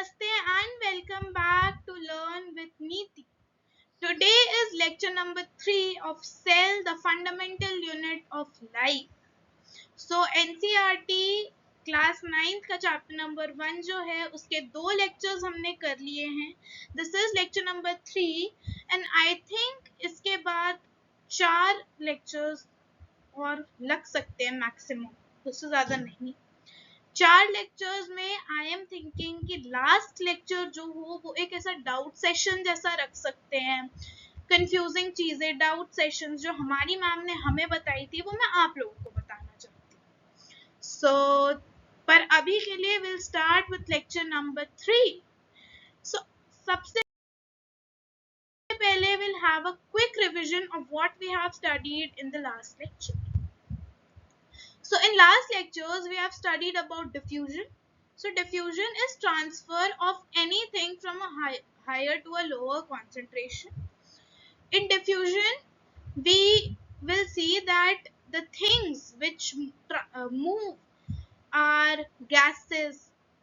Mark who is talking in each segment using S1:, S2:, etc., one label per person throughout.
S1: Namaste and welcome back to Learn with Neeti. Today is lecture number 3 of Cell, the fundamental unit of life. So NCERT class 9th का chapter number 1 जो है उसके 2 lectures हमने कर लिए हैं. This is lecture number 3 and I think इसके बाद 4 लेक्चर्स और लग सकते हैं मैक्सिमम, उससे ज़्यादा नहीं. 4 लेक्चर्स में आई एम थिंकिंग कि लास्ट लेक्चर जो हो वो एक ऐसा डाउट सेशन जैसा रख सकते हैं. कंफ्यूजिंग चीजें, डाउट सेशंस जो हमारी मैम ने हमें बताई थी वो मैं आप लोगों को बताना चाहती हूँ. सो पर अभी के लिए will start with lecture number 3. So सबसे पहले will have a quick revision of what we have studied in the last lecture. So in last lectures we have studied about diffusion. So diffusion is transfer of anything from a higher to a lower concentration. In diffusion we will see that the things which move are gases,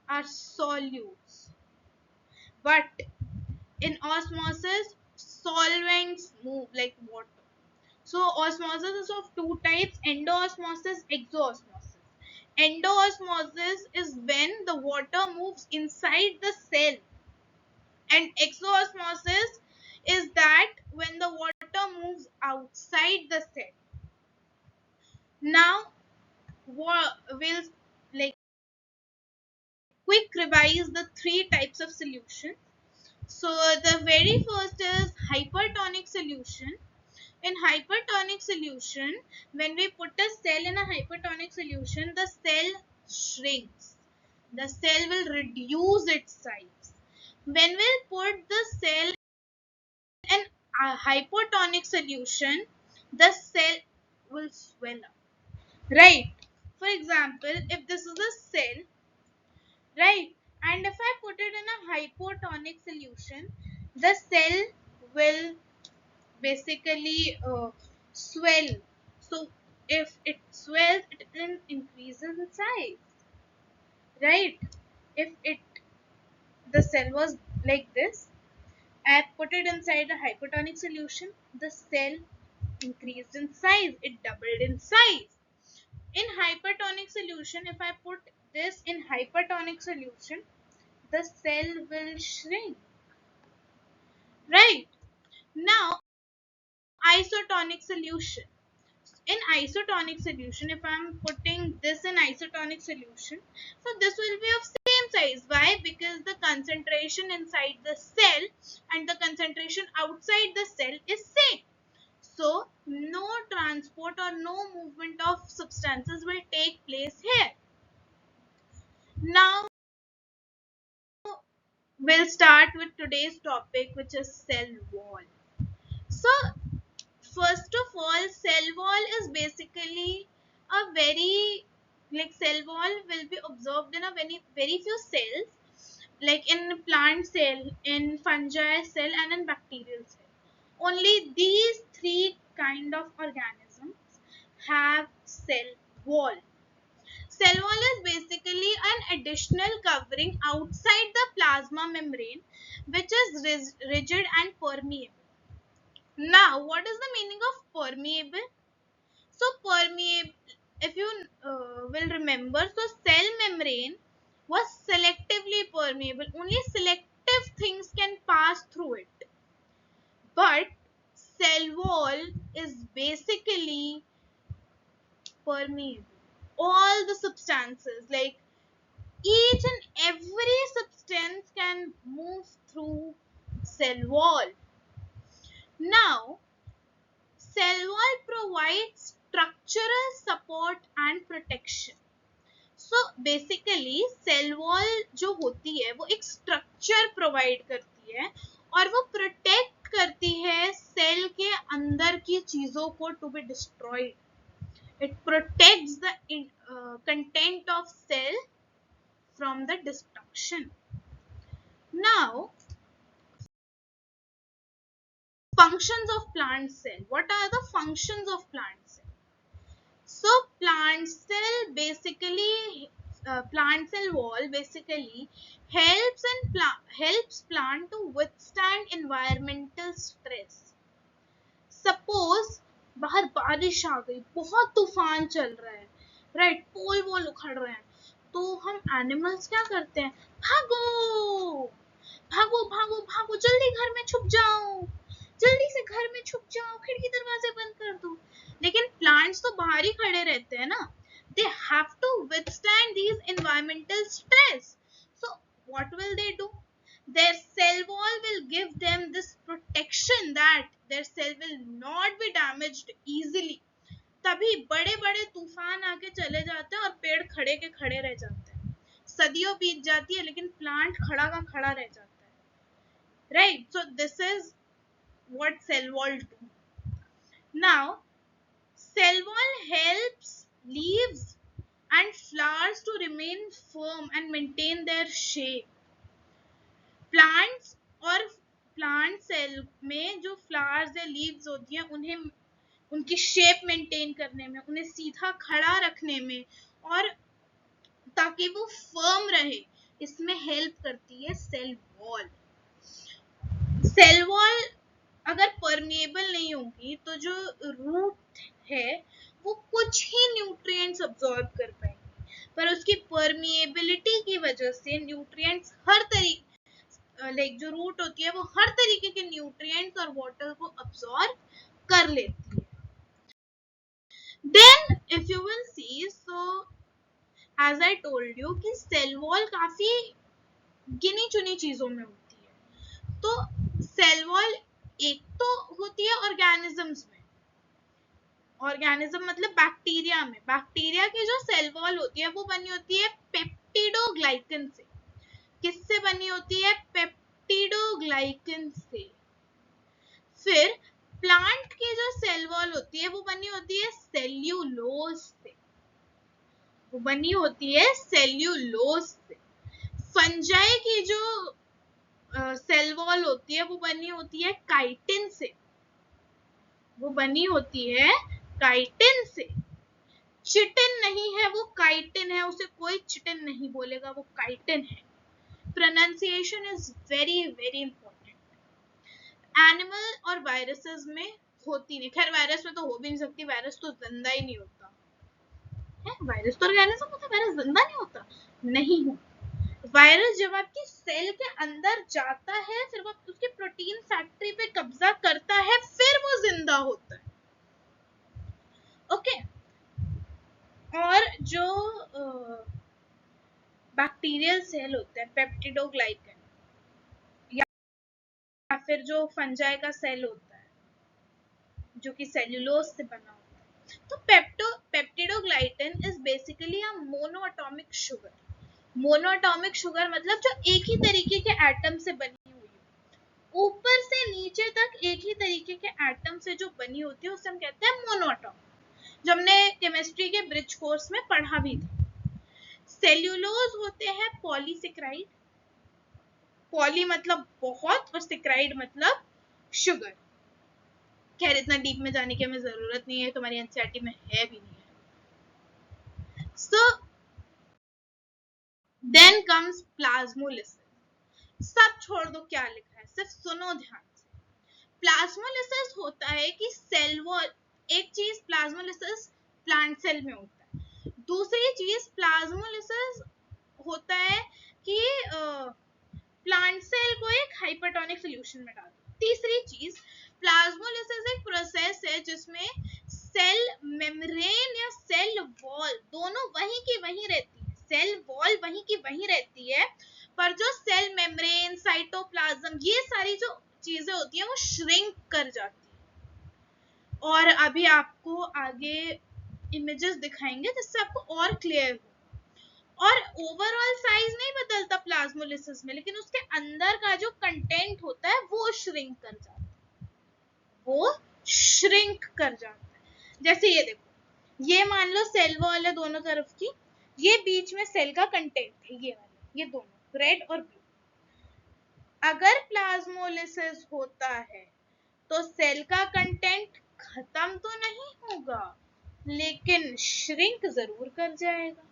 S1: are solutes. But in osmosis solvents move like water. So osmosis is of two types: endoosmosis, exoosmosis. Endoosmosis is when the water moves inside the cell, and exoosmosis is that when the water moves outside the cell. Now we'll like quick revise the 3 types of solution. So the very first is hypertonic solution. In hypertonic solution, when we put a cell in a hypertonic solution, the cell shrinks. The cell will reduce its size. When we put the cell in a hypotonic solution, the cell will swell up. Right? For example, if this is a cell, right, and if I put it in a hypotonic solution, the cell will basically swell. So if it swells, it increases in size, right? If the cell was like this, I put it inside a hypertonic solution, the cell increased in size, it doubled in size. In hypertonic solution, if I put this in hypertonic solution, the cell will shrink, right? Now isotonic solution. In isotonic solution, if I am putting this in isotonic solution, so this will be of same size. Why? Because the concentration inside the cell and the concentration outside the cell is same. So no transport or no movement of substances will take place here. Now we'll start with today's topic, which is cell wall. So first of all, cell wall is basically a very, like, cell wall will be observed in a very few cells, like in plant cell, in fungi cell, and in bacterial cell. Only these 3 kind of organisms have cell wall. Cell wall is basically an additional covering outside the plasma membrane, which is rigid and permeable. Now, what is the meaning of permeable? So, permeable, if you will remember, so cell membrane was selectively permeable. Only selective things can pass through it. But cell wall is basically permeable. All the substances, like each and every substance, can move through cell wall. Now, cell wall provides structural support and protection. So basically cell wall जो होती है वो एक structure provide करती है और वो protect करती है cell के अंदर की चीजों को to be destroyed. It protects the content of cell from the destruction. Now, functions of plant cell. What are the functions of plant cell? So plant cell basically plant cell wall basically helps plant to withstand environmental stress. Suppose बाहर बारिश आ गई, बहुत तूफान चल रहा है, right, पोल वोल उखड़ रहे हैं, तो हम एनिमल्स क्या करते हैं, भागो भागो भागो भागो, जल्दी घर में छुप जाओ, जल्दी से घर में छुप जाओ, खिड़की दरवाजे बंद कर दो। लेकिन प्लांट्स तो बाहर ही खड़े रहते हैं ना, they have to withstand these environmental stress. So what will they do? Their cell wall will give them this protection that their cell will not be damaged easily. तभी बड़े बड़े तूफान आके चले जाते हैं और पेड़ खड़े के खड़े रह जाते हैं, सदियों बीत जाती है लेकिन प्लांट खड़ा का खड़ा रह जाता है, right. So this is what cell wall do. Now cell wall helps leaves and flowers to remain firm and maintain their shape. Plants और प्लांट सेल में जो फ्लावर्स या लीव्स होती हैं उन्हें उनकी शेप मेंटेन करने में, उन्हें सीधा खड़ा रखने में और ताकि वो फर्म रहे, इसमें हेल्प करती है सेल वॉल. सेल वॉल अगर परमेएबल नहीं होगी तो जो रूट है वो कुछ ही न्यूट्रिएंट्स अब्सॉर्ब कर पाएंगे, पर उसकी परमेएबिलिटी की वजह से न्यूट्रिएंट्स हर तरीके जो रूट होती है वो हर तरीके के न्यूट्रिएंट्स और वाटर को अब्सॉर्ब कर लेती है. Then if you will see, so as I told you कि सेल वॉल काफी गिनी चुनी चीजों में होती है. तो सेल वॉल एक तो होती है ऑर्गेनिजम्स में, ऑर्गेनिज्म मतलब बैक्टीरिया में. बैक्टीरिया की जो सेल वॉल होती है वो बनी होती है पेप्टिडोग्लाइकन से. किससे बनी होती है, पेप्टिडोग्लाइकन से. फिर प्लांट की जो सेल वॉल होती है वो बनी होती है सेल्यूलोज से, वो बनी होती है सेल्यूलोज से. फंजाई की जो सेल वॉल होती है वो बनी होती है काइटिन से, वो बनी होती है काइटिन से. चिटिन नहीं है, वो काइटिन है, उसे कोई चिटिन नहीं बोलेगा, वो काइटिन है. Pronunciation is very very important. Animal और वायरसेस में होती नहीं, खैर वायरस में तो हो भी नहीं सकती, वायरस तो जिंदा ही नहीं होता है. वायरस तो ऑर्गेनिज्म होता है, वायरस जिंदा नहीं होता, नहीं होता. वायरस जब आपकी सेल के अंदर जाता है, फिर वो उसके प्रोटीन फैक्ट्री पे कब्जा करता है, फिर वो जिंदा होता है. ओके. और जो बैक्टीरियल सेल होते हैं पेप्टिडोग्लाइकन, या फिर जो फंजाई का सेल होता है जो कि सेल्यूलोज से बना होता है, तो peptidoglycan is basically a monoatomic sugar. Monoatomic sugar मतलब जो एक ही तरीके के एटम से बनी हुई है, ऊपर से नीचे तक एक ही तरीके के एटम से जो बनी होती है उसे हम कहते हैं मोनोएटॉमिक, जो हमने केमिस्ट्री के ब्रिज कोर्स में पढ़ा भी था. सेल्यूलोज होते हैं पॉलीसेक्राइड, पॉली मतलब बहुत और सेक्राइड मतलब शुगर. खैर इतना डीप में जाने की हमें जरूरत नहीं है, तुम्हारी एनसीईआरटी में है भी नहीं है. So then comes plasmolysis. सब छोड़ दो क्या लिखा है, सिर्फ सुनो ध्यान से. प्लाज्मोलिसिस होता है कि सेल वॉल, एक चीज प्लाज्मोलिसिस प्लांट सेल में होता है, दूसरी चीज प्लाज्मोलिसिस होता है कि प्लांट सेल को एक हाइपरटोनिक सोल्यूशन में डाल दो. तीसरी चीज प्लाज्मोलिसिस एक प्रोसेस है जिसमें सेल मेम्ब्रेन या सेल वॉल दोनों वहीं की वहीं रहती है, सेल वॉल वहीं की वहीं रहती है, पर जो सेल मेम्ब्रेन, साइटोप्लाज्म, ये सारी जो चीजें होती हैं वो श्रिंक कर जाती है. और अभी आपको आगे इमेजेस दिखाएंगे जिससे आपको और क्लियर हो. और ओवरऑल साइज नहीं बदलता प्लाज्मोलिसिस में, लेकिन उसके अंदर का जो कंटेंट होता है वो श्रिंक कर जाता है, वो श्रिंक कर जाता है. जैसे ये देखो, ये मान लो सेल वॉल है दोनों तरफ की, ये बीच में सेल का कंटेंट है, ये वाला, ये दोनों रेड और ब्लू. अगर प्लाज्मोलिसिस होता है तो सेल का कंटेंट खत्म तो नहीं होगा, लेकिन श्रिंक जरूर कर जाएगा.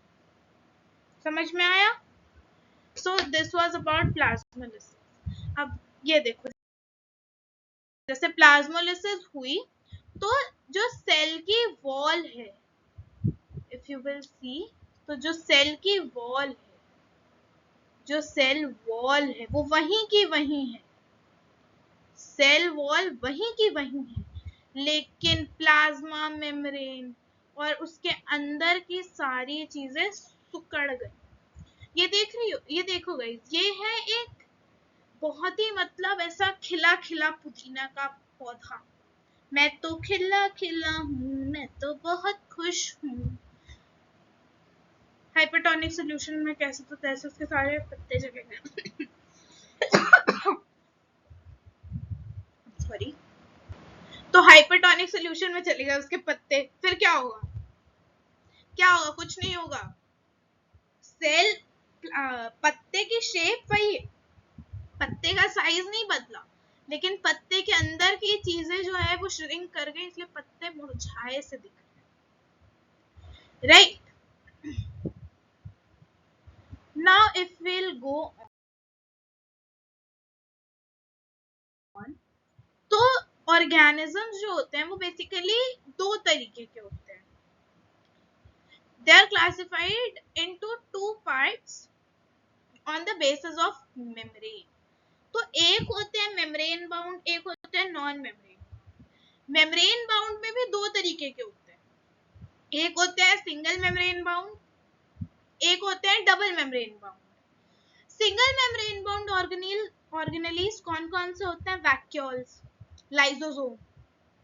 S1: समझ में आया? So this was about plasmolysis. अब ये देखो, जैसे प्लाज्मोलिसिस हुई तो जो सेल की वॉल है, इफ यू विल सी, तो जो सेल की वॉल है, जो सेल वॉल है वो वहीं की वहीं है, सेल वॉल वहीं की वहीं है, लेकिन प्लाज्मा मेम्ब्रेन और उसके अंदर की सारी चीजें सिकुड़ गई। ये देख रही हो, ये देखो गाइस, ये है एक बहुत ही मतलब ऐसा खिला खिला पुदीना का पौधा। मैं तो खिला खिला हूँ, मैं तो बहुत खुश हूँ। हाइपरटोनिक सॉल्यूशन में कैसे तो तैसे उसके सारे पत्ते जले गए। सॉरी। तो हाइपरटोनिक सॉल्यूशन में चले गए उसके पत्ते, फिर क्या होगा? क्या होगा? कुछ नहीं होगा। सेल पत्ते की शेप वही है, पत्ते का साइज नहीं बदला, लेकिन पत्ते के अंदर की चीजें जो है वो श्रिंक कर गई, इसलिए पत्ते मुरझाए से दिख रहे, right? Now if we'll go on, तो ऑर्गेनिजम्स जो होते हैं वो बेसिकली दो तरीके के होते हैं। They are classified into two parts on the basis of membrane. तो एक होते हैं मेम्ब्रेन बाउंड, एक होते हैं नॉन मेम्ब्रेन। मेम्ब्रेन बाउंड में भी दो तरीके के होते हैं, एक होते हैं सिंगल मेम्ब्रेन बाउंड, एक होते हैं double membrane bound. Single membrane bound organelles कौन कौन से होते हैं? Vacuoles, lysosome,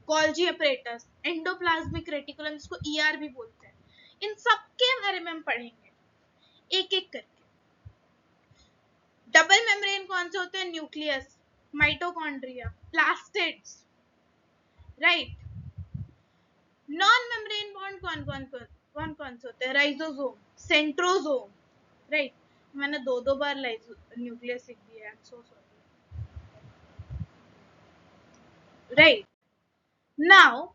S1: Golgi apparatus, endoplasmic reticulum, जिसको ईआर भी बोलते हैं। इन सब के बारे में हम पढ़ेंगे एक एक करके। डबल मेम्ब्रेन कौन से होते हैं? Nucleus, mitochondria, plastids, right. Non membrane bond कौन कौन से होते हैं? राइजोसोम, सेंट्रोसोम, राइट। मैंने दो बार न्यूक्लियस लिख दिया, I am so sorry, right. Now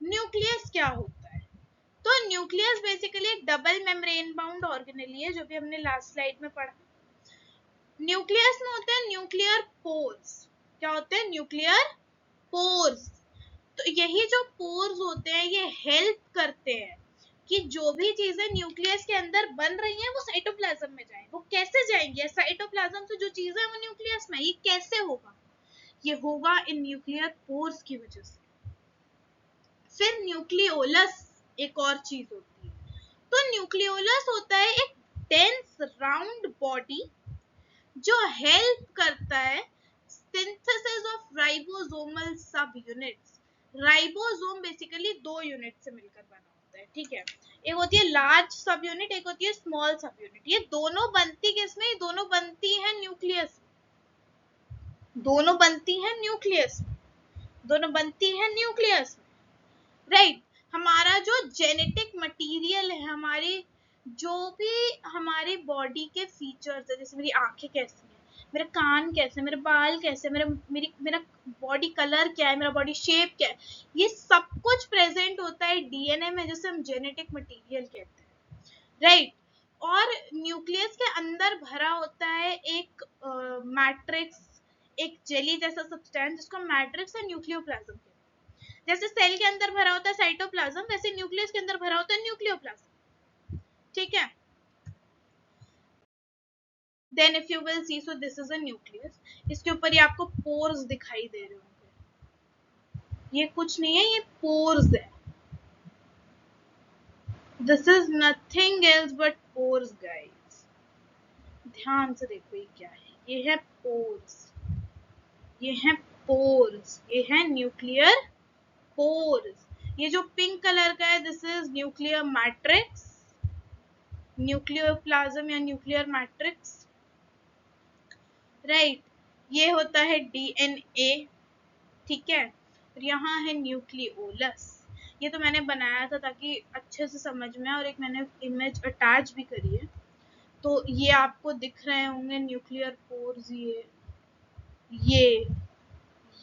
S1: nucleus क्या होता है? तो न्यूक्लियस बेसिकली एक डबल मेम्ब्रेन बाउंड ऑर्गेनेली है, जो भी हमने लास्ट स्लाइड में पढ़ा। न्यूक्लियस में होते हैं न्यूक्लियर पोर्स। क्या होते हैं? Nuclear pores. तो यही जो पोर्स होते हैं ये हेल्प करते हैं कि जो भी चीजें न्यूक्लियस के अंदर बन रही हैं वो साइटोप्लाज्म में जाएं। वो कैसे जाएंगे? साइटोप्लाज्म से जो चीजें हैं वो न्यूक्लियस में, ये कैसे होगा? ये होगा इन न्यूक्लियर पोर्स की वजह से। फिर न्यूक्लियोलस एक और चीज होती है। तो न्यूक्लियोलस होता है एक डेंस राउंड बॉडी जो हेल्प करता है सिंथेसिस ऑफ राइबोसोमल सब यूनिट्स। राइबोसोम बेसिकली दो यूनिट से मिलकर बना होता है, ठीक है? एक होती है लार्ज सब यूनिट, एक होती है स्मॉल सब यूनिट। ये दोनों बनती किसमें? दोनों बनती है न्यूक्लियस, दोनों बनती है न्यूक्लियस, दोनों बनती है न्यूक्लियस, राइट। हमारा जो जेनेटिक मटेरियल है, हमारी जो भी हमारी बॉडी के फीचर्स है, जैसे मेरी आंखें कैसी हैं, मेरे कान कैसे, मेरे बाल कैसे, मेरा बॉडी कलर क्या है, मेरा बॉडी शेप क्या है, ये सब कुछ प्रेजेंट होता है डीएनए में, जिसे हम जेनेटिक मटेरियल कहते हैं, राइट। और न्यूक्लियस के अंदर भरा होता है एक मैट्रिक्स, एक जेली जैसा सब्सटेंस, जिसको मैट्रिक्स या न्यूक्लियोप्लाज्म कहते हैं। जैसे सेल के अंदर भरा होता है साइटोप्लाज्म, वैसे न्यूक्लियस के अंदर भरा होता है न्यूक्लियोप्लाज्म, ठीक है? Then if you will see, so this is a nucleus. इसके ऊपर ये आपको पोर्स दिखाई दे रहे होंगे, ये कुछ नहीं है, ये पोर्स है। This is nothing else but pores guys. ध्यान से देखो ये क्या है, ये है पोर्स, ये है पोर्स, ये है न्यूक्लियर पोर्स। ये जो पिंक कलर का है, this is nuclear matrix, nucleoplasm या न्यूक्लियर मैट्रिक्स, राइट। ये होता है डीएनए, ठीक है? और यहाँ है न्यूक्लियोलस। ये तो मैंने बनाया था ताकि अच्छे से समझ में आए, और एक मैंने इमेज अटैच भी करी है, तो ये आपको दिख रहे होंगे न्यूक्लियर पोर्स।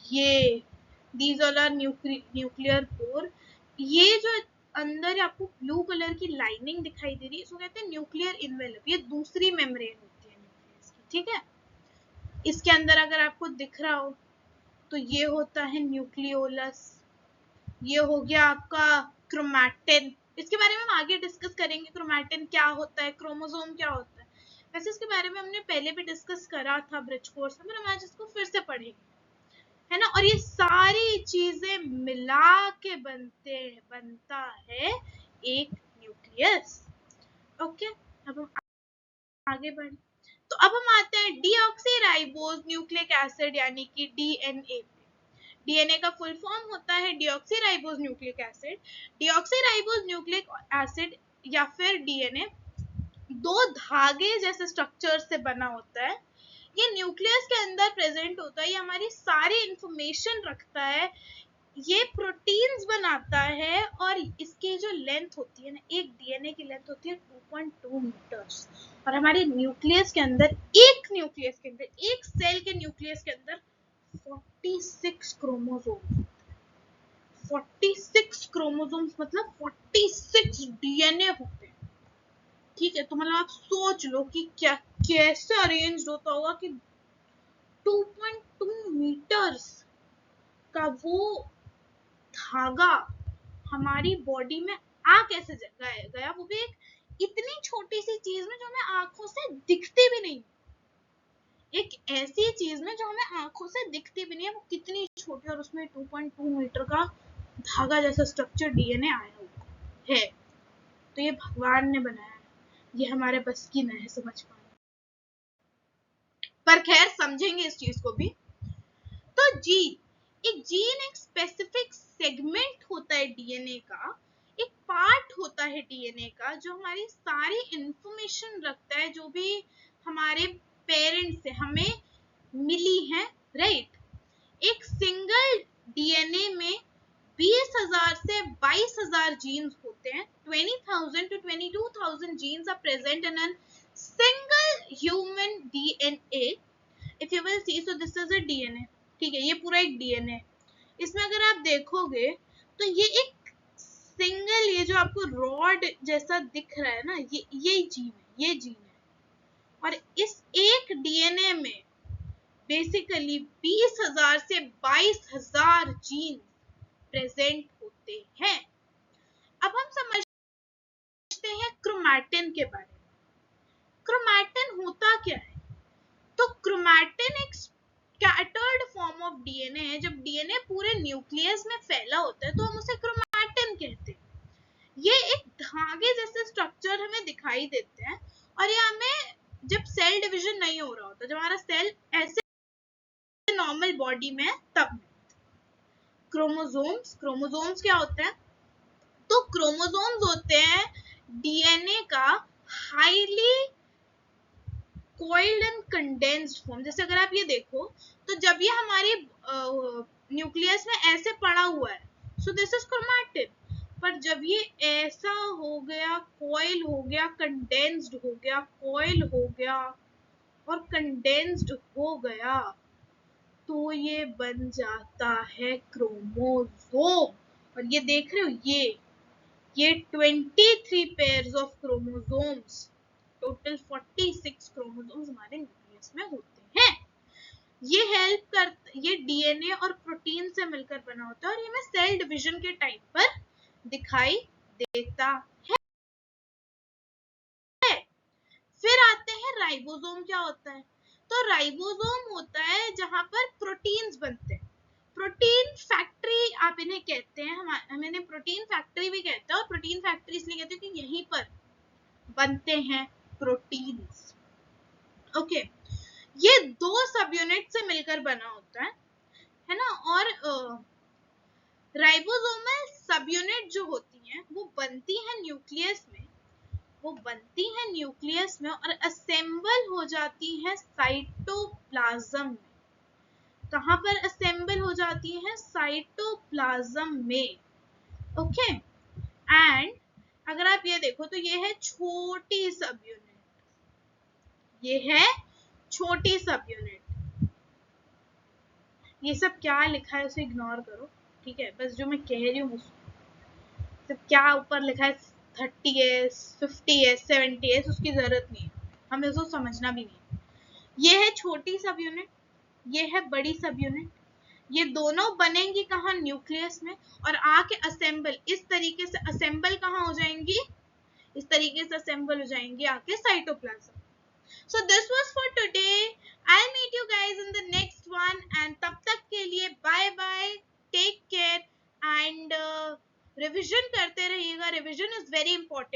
S1: ये these all are nuclear pore. ये जो अंदर आपको ब्लू कलर की लाइनिंग दिखाई दे रही है, इसको कहते हैं न्यूक्लियर इन्वेलप। ये दूसरी मेम्ब्रेन होती है न्यूक्लियस की, ठीक है। इसके अंदर अगर आपको दिख रहा हो तो ये होता है न्यूक्लियोलस, ये हो गया आपका क्रोमैटिन। इसके बारे में हम आगे डिस्कस करेंगे, क्रोमैटिन क्या होता है, क्रोमोसोम क्या होता है। वैसे इसके बारे में हमने पहले भी डिस्कस करा था ब्रिज कोर्स में, पर हम आज इसको फिर से पढ़ेंगे, है ना। और ये सारी चीजें मिला के बनता है एक न्यूक्लियस। ओके, अब हम आगे बढ़े। तो अब हम आते हैं डीऑक्सीराइबोज न्यूक्लिक एसिड यानी कि डीएनए। डीएनए का फुल फॉर्म होता है deoxyribose nucleic acid. Deoxyribose nucleic acid या फिर डीएनए दो धागे जैसे स्ट्रक्चर से बना होता है। ये न्यूक्लियस के अंदर प्रेजेंट होता है, ये हमारी सारी इंफॉर्मेशन रखता है, ये प्रोटीन्स बनाता है। और इसकी जो लेंथ होती है ना, एक डीएनए की लेंथ होती है 2.2 मीटर्स। और हमारे न्यूक्लियस के अंदर, एक सेल के न्यूक्लियस के अंदर 46 क्रोमोसोम, 46 क्रोमोसोम्स मतलब 46 डीएनए होते हैं, ठीक है। तो मतलब आप सोच लो कि क्या कैसे अरेंज होता होगा कि 2.2 मीटर्स का वो धागा हमारी बॉडी में आ कैसे गया, वो भी एक इतनी छोटी सी चीज में जो हमें आंखों से दिखती भी नहीं, एक ऐसी चीज में जो हमें आंखों से दिखती भी नहीं है, वो कितनी छोटी, और उसमें 2.2 मीटर का धागा जैसा स्ट्रक्चर डीएनए आया हुआ है। तो ये भगवान ने बनाया है, ये हमारे बस की नहीं है समझ पाना, पर खैर समझेंगे इस चीज को भी। तो जीन एक स्पेसिफिक सेगमेंट होता है डीएनए का, एक पार्ट होता है डीएनए का जो हमारी सारी इंफॉर्मेशन रखता है, जो भी हमारे पेरेंट्स से हमें मिली है, राइट। एक सिंगल डीएनए में 20,000 से 22,000 जीन्स होते हैं। 20,000 to 22,000 genes are present in a single human DNA. If you will see, so this is a DNA, ठीक है। ये पूरा एक डीएनए, इसमें अगर आप देखोगे तो ये एक सिंगल, ये जो आपको रॉड जैसा दिख रहा है ना, ये जीन है, ये जीन है। और इस एक डीएनए में बेसिकली 20,000 से 22,000 जीन प्रेजेंट होते हैं। अब हम समझते हैं क्रोमैटिन के बारे में। क्रोमैटिन होता क्या है? तो क्रोमैटिन एक स्कैटर्ड फॉर्म ऑफ डीएनए है। जब डीएनए पूरे न्यूक्लियस में फैला होता है तो हम उसे क्रोमैटिन कहते हैं। ये एक धागे जैसे स्ट्रक्चर हमें दिखाई देते हैं, और ये हमें जब सेल डिवीजन नहीं हो रहा होता, जब हमारा सेल ऐसे नॉर्मल बॉडी में, तब क्रोमोसोम्स क्या होते हैं? तो क्रोमोसोम्स होते हैं डीएनए का highly coiled and condensed form. जैसे अगर आप ये देखो तो जब ये हमारी न्यूक्लियस में ऐसे पड़ा हुआ है, सो दिस इज क्रोमैटिन। पर जब ये ऐसा हो गया, कॉइल हो गया, कंडेंस्ड हो गया, कॉइल हो गया और कंडेंस्ड हो गया, तो ये बन जाता है क्रोमोसोम। और ये देख रहे हो, ये 23 pairs of chromosomes, total 46 chromosomes हमारे न्यूक्लियस में होते हैं। ये डीएनए और प्रोटीन से मिलकर बना होता है, और ये हमें सेल डिवीजन के टाइम पर दिखाई देता है। फिर आते हैं राइबोसोम क्या होता है? तो राइबोसोम होता है जहां पर प्रोटीन्स बनते हैं। प्रोटीन फैक्ट्री आप इन्हें कहते हैं, हम इन्हें प्रोटीन फैक्ट्री भी कहते हैं। और प्रोटीन फैक्ट्री इसलिए कहते हैं कि यहीं पर बनते हैं प्रोटीन्स। ओके, ये दो सब यूनिट से मिलकर बना होता है ना। और राइबोसोमल सब यूनिट जो होती हैं वो बनती हैं न्यूक्लियस में, और असेंबल हो जाती हैं साइटोप्लाज्म में। कहां पर असेंबल हो जाती हैं? साइटोप्लाज्म में। ओके, एंड अगर आप ये देखो तो ये है छोटी सब यूनिट, ये है छोटी सब यूनिट। ये सब क्या लिखा है उसे इग्नोर करो, ठीक है। बस जो मैं कह रही हूँ तो क्या ऊपर लिखा है 30s 50s 70s, उसकी जरूरत नहीं है, हमें उसको समझना भी नहीं है। ये है छोटी सब यूनिट, ये है बड़ी सब यूनिट, ये दोनों बनेंगी कहाँ, न्यूक्लियस में, और आके असेंबल इस तरीके से असेंबल कहाँ हो जाएंगी, इस तरीके से असेंबल हो जाएंगी आके cytoplasm. So this was for today. I'll meet you guys in the next one, and तब तक के लिए bye bye, take care, and revision करते रहिएगा, revision is very important.